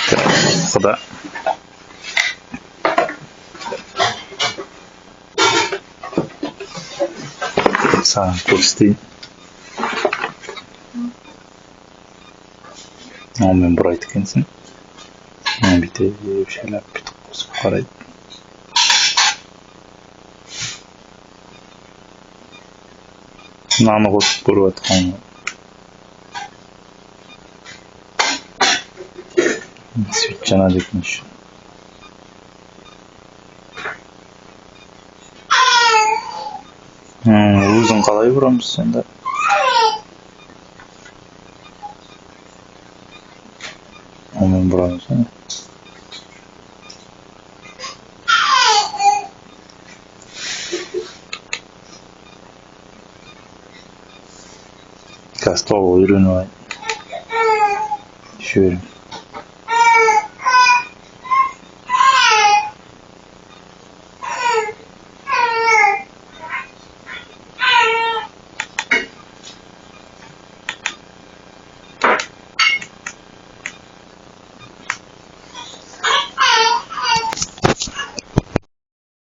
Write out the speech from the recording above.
Құда. Саған көрсетейін. Онымен бұрайды екенсің. Бүйтіп шайлап бүйтіп қосып қарайды. Наны қосып көріп жатқан. Свет жанады екен үшін. Өзің қалай бұрамыз сонда? Онымен бұрамыз, не? Қазір толық үйреніп алайын. Шөберем.